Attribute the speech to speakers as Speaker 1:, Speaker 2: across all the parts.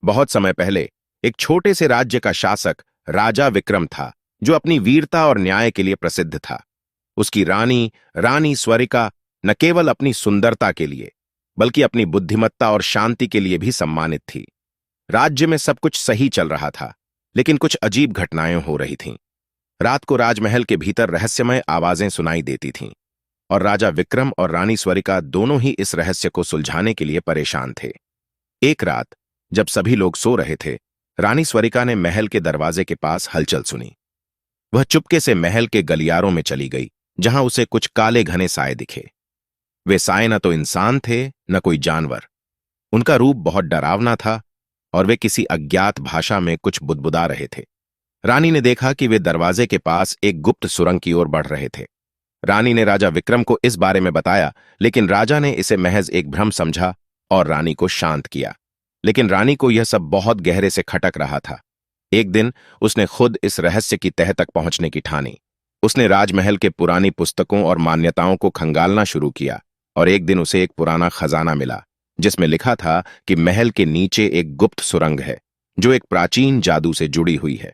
Speaker 1: बहुत समय पहले एक छोटे से राज्य का शासक राजा विक्रम था, जो अपनी वीरता और न्याय के लिए प्रसिद्ध था। उसकी रानी रानी स्वरिका न केवल अपनी सुंदरता के लिए बल्कि अपनी बुद्धिमत्ता और शांति के लिए भी सम्मानित थी। राज्य में सब कुछ सही चल रहा था, लेकिन कुछ अजीब घटनाएं हो रही थीं। रात को राजमहल के भीतर रहस्यमय आवाजें सुनाई देती थीं, और राजा विक्रम और रानी स्वरिका दोनों ही इस रहस्य को सुलझाने के लिए परेशान थे। एक रात जब सभी लोग सो रहे थे, रानी स्वरिका ने महल के दरवाजे के पास हलचल सुनी। वह चुपके से महल के गलियारों में चली गई, जहां उसे कुछ काले घने साए दिखे। वे साए न तो इंसान थे न कोई जानवर। उनका रूप बहुत डरावना था और वे किसी अज्ञात भाषा में कुछ बुदबुदा रहे थे। रानी ने देखा कि वे दरवाजे के पास एक गुप्त सुरंग की ओर बढ़ रहे थे। रानी ने राजा विक्रम को इस बारे में बताया, लेकिन राजा ने इसे महज एक भ्रम समझा और रानी को शांत किया। लेकिन रानी को यह सब बहुत गहरे से खटक रहा था। एक दिन उसने खुद इस रहस्य की तह तक पहुंचने की ठानी। उसने राजमहल के पुरानी पुस्तकों और मान्यताओं को खंगालना शुरू किया, और एक दिन उसे एक पुराना खजाना मिला, जिसमें लिखा था कि महल के नीचे एक गुप्त सुरंग है, जो एक प्राचीन जादू से जुड़ी हुई है।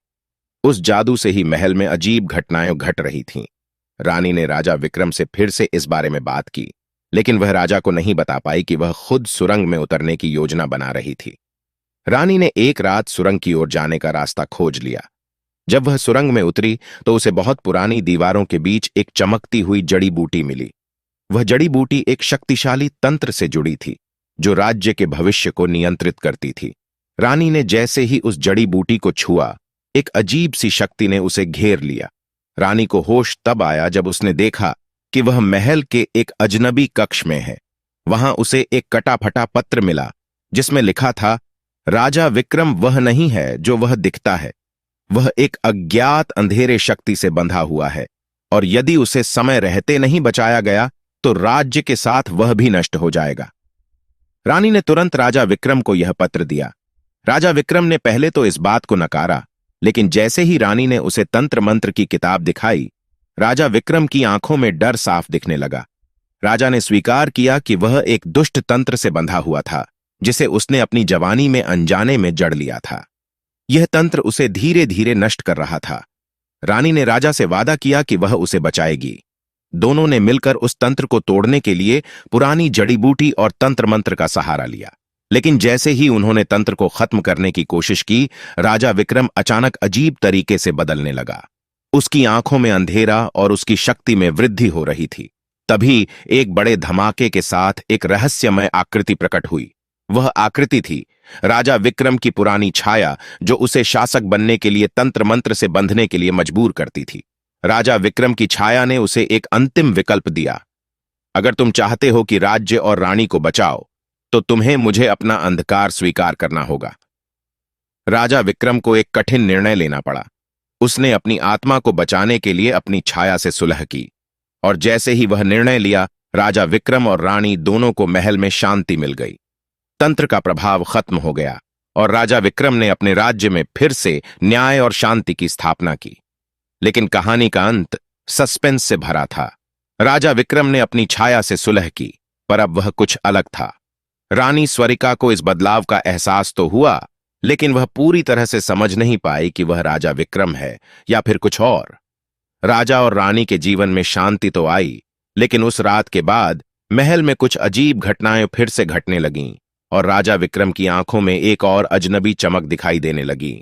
Speaker 1: उस जादू से ही महल में अजीब घटनाएं घट रही थीं। रानी ने राजा विक्रम से फिर से इस बारे में बात की, लेकिन वह राजा को नहीं बता पाई कि वह खुद सुरंग में उतरने की योजना बना रही थी। रानी ने एक रात सुरंग की ओर जाने का रास्ता खोज लिया। जब वह सुरंग में उतरी तो उसे बहुत पुरानी दीवारों के बीच एक चमकती हुई जड़ी बूटी मिली। वह जड़ी बूटी एक शक्तिशाली तंत्र से जुड़ी थी, जो राज्य के भविष्य को नियंत्रित करती थी। रानी ने जैसे ही उस जड़ी बूटी को छुआ, एक अजीब सी शक्ति ने उसे घेर लिया। रानी को होश तब आया जब उसने देखा कि वह महल के एक अजनबी कक्ष में है। वहां उसे एक कटा फटा पत्र मिला, जिसमें लिखा था, राजा विक्रम वह नहीं है जो वह दिखता है। वह एक अज्ञात अंधेरे शक्ति से बंधा हुआ है, और यदि उसे समय रहते नहीं बचाया गया तो राज्य के साथ वह भी नष्ट हो जाएगा। रानी ने तुरंत राजा विक्रम को यह पत्र दिया। राजा विक्रम ने पहले तो इस बात को नकारा, लेकिन जैसे ही रानी ने उसे तंत्र मंत्र की किताब दिखाई, राजा विक्रम की आंखों में डर साफ दिखने लगा। राजा ने स्वीकार किया कि वह एक दुष्ट तंत्र से बंधा हुआ था, जिसे उसने अपनी जवानी में अनजाने में जड़ लिया था। यह तंत्र उसे धीरे धीरे नष्ट कर रहा था। रानी ने राजा से वादा किया कि वह उसे बचाएगी। दोनों ने मिलकर उस तंत्र को तोड़ने के लिए पुरानी जड़ी बूटी और तंत्र मंत्र का सहारा लिया। लेकिन जैसे ही उन्होंने तंत्र को खत्म करने की कोशिश की, राजा विक्रम अचानक अजीब तरीके से बदलने लगा। उसकी आंखों में अंधेरा और उसकी शक्ति में वृद्धि हो रही थी। तभी एक बड़े धमाके के साथ एक रहस्यमय आकृति प्रकट हुई। वह आकृति थी राजा विक्रम की पुरानी छाया, जो उसे शासक बनने के लिए तंत्र मंत्र से बंधने के लिए मजबूर करती थी। राजा विक्रम की छाया ने उसे एक अंतिम विकल्प दिया। अगर तुम चाहते हो कि राज्य और रानी को बचाओ, तो तुम्हें मुझे अपना अंधकार स्वीकार करना होगा। राजा विक्रम को एक कठिन निर्णय लेना पड़ा। उसने अपनी आत्मा को बचाने के लिए अपनी छाया से सुलह की, और जैसे ही वह निर्णय लिया, राजा विक्रम और रानी दोनों को महल में शांति मिल गई। तंत्र का प्रभाव खत्म हो गया, और राजा विक्रम ने अपने राज्य में फिर से न्याय और शांति की स्थापना की। लेकिन कहानी का अंत सस्पेंस से भरा था। राजा विक्रम ने अपनी छाया से सुलह की, पर अब वह कुछ अलग था। रानी स्वरिका को इस बदलाव का एहसास तो हुआ, लेकिन वह पूरी तरह से समझ नहीं पाई कि वह राजा विक्रम है या फिर कुछ और। राजा और रानी के जीवन में शांति तो आई, लेकिन उस रात के बाद महल में कुछ अजीब घटनाएं फिर से घटने लगीं, और राजा विक्रम की आंखों में एक और अजनबी चमक दिखाई देने लगी।